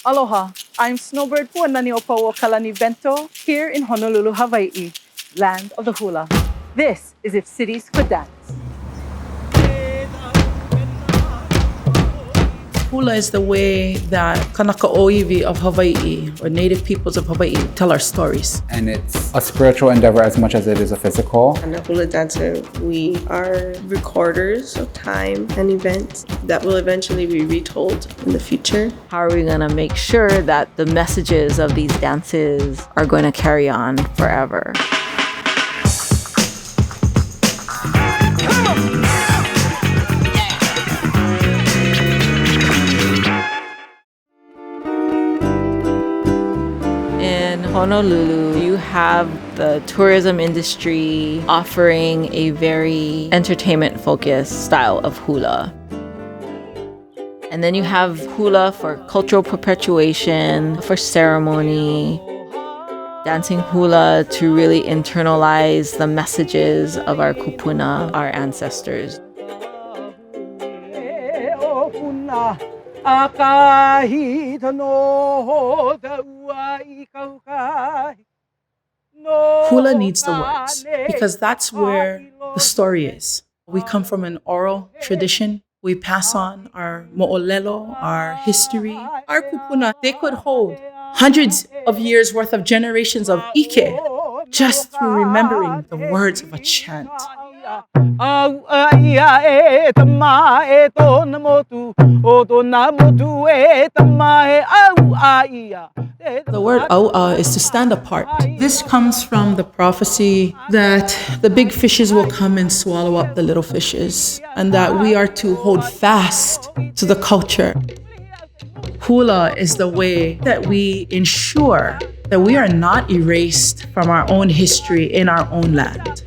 Aloha, I'm Snowbird Puananiopawo Kalanivento here in Honolulu, Hawaii, land of the hula. This is If Cities Could Dance. Hula is the way that Kanaka Oiwi of Hawaii, or native peoples of Hawaii, tell our stories. And it's a spiritual endeavor as much as it is a physical. And a hula dancer, we are recorders of time and events that will eventually be retold in the future. How are we going to make sure that the messages of these dances are going to carry on forever? In Honolulu, you have the tourism industry offering a very entertainment-focused style of hula. And then you have hula for cultural perpetuation, for ceremony, dancing hula to really internalize the messages of our kupuna, our ancestors. Hula needs the words because that's where the story is. We come from an oral tradition. We pass on our mo'olelo, our history. Our kupuna, they could hold hundreds of years worth of generations of ike just through remembering the words of a chant. The word au'a is to stand apart. This comes from the prophecy that the big fishes will come and swallow up the little fishes, and that we are to hold fast to the culture. Hula is the way that we ensure that we are not erased from our own history in our own land.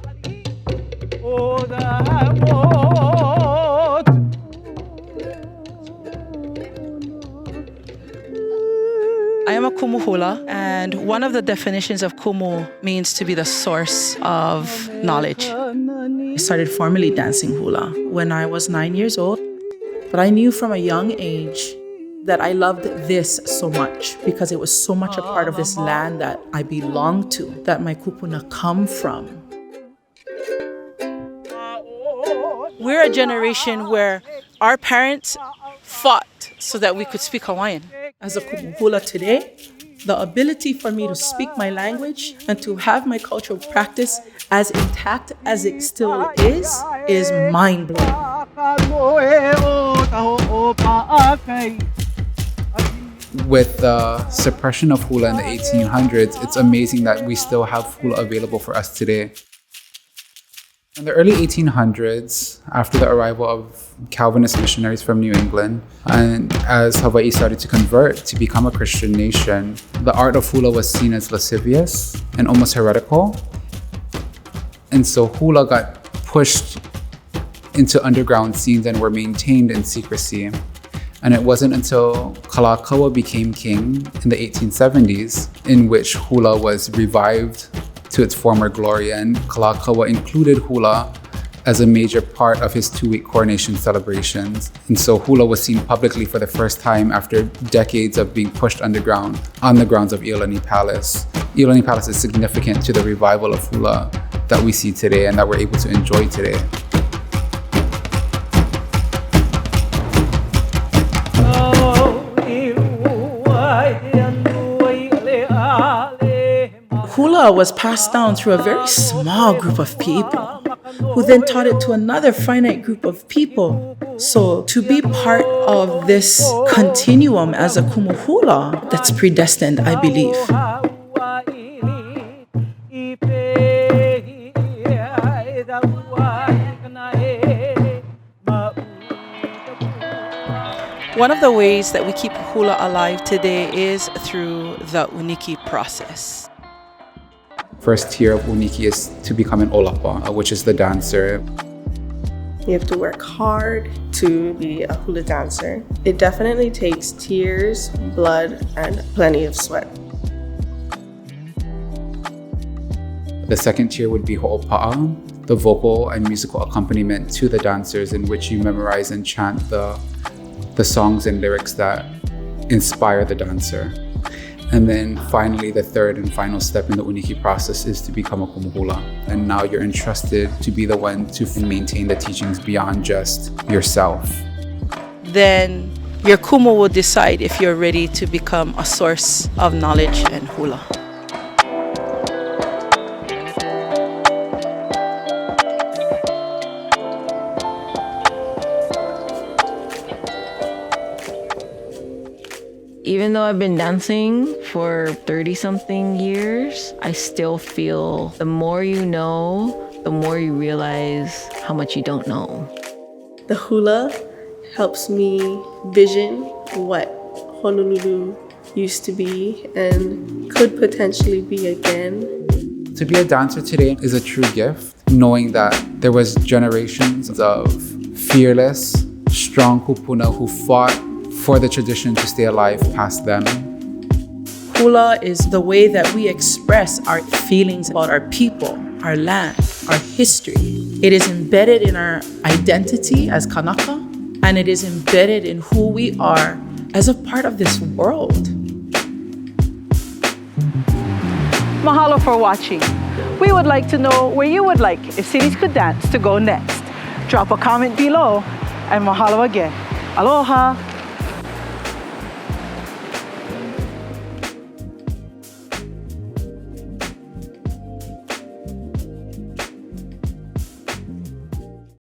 I am a kumu hula, and one of the definitions of kumu means to be the source of knowledge. I started formally dancing hula when I was 9 years old, but I knew from a young age that I loved this so much because it was so much a part of this land that I belong to, that my kupuna come from. We're a generation where our parents fought so that we could speak Hawaiian. As a kumu hula today, the ability for me to speak my language and to have my cultural practice as intact as it still is mind-blowing. With the suppression of hula in the 1800s, it's amazing that we still have hula available for us today. In the early 1800s, after the arrival of Calvinist missionaries from New England, and as Hawaii started to convert to become a Christian nation, the art of hula was seen as lascivious and almost heretical. And so hula got pushed into underground scenes and were maintained in secrecy. And it wasn't until Kalakaua became king in the 1870s in which hula was revived to its former glory, and Kalakaua included hula as a major part of his 2-week coronation celebrations. And so hula was seen publicly for the first time after decades of being pushed underground on the grounds of Iolani Palace. Iolani Palace is significant to the revival of hula that we see today and that we're able to enjoy today. Hula was passed down through a very small group of people who then taught it to another finite group of people. So to be part of this continuum as a kumu hula, that's predestined, I believe. One of the ways that we keep hula alive today is through the uniki process. First tier of uniki is to become an olapa, which is the dancer. You have to work hard to be a hula dancer. It definitely takes tears, blood, and plenty of sweat. The second tier would be ho'opa'a, the vocal and musical accompaniment to the dancers in which you memorize and chant the songs and lyrics that inspire the dancer. And then finally, the third and final step in the Uniki process is to become a kumuhula. And now you're entrusted to be the one to maintain the teachings beyond just yourself. Then your kumu will decide if you're ready to become a source of knowledge and hula. Even though I've been dancing for 30-something years, I still feel the more you know, the more you realize how much you don't know. The hula helps me vision what Honolulu used to be and could potentially be again. To be a dancer today is a true gift, knowing that there was generations of fearless, strong kupuna who fought for the tradition to stay alive past them. Hula is the way that we express our feelings about our people, our land, our history. It is embedded in our identity as Kanaka, and it is embedded in who we are as a part of this world. Mahalo for watching. We would like to know where you would like If Cities Could Dance to go next. Drop a comment below, and mahalo again. Aloha!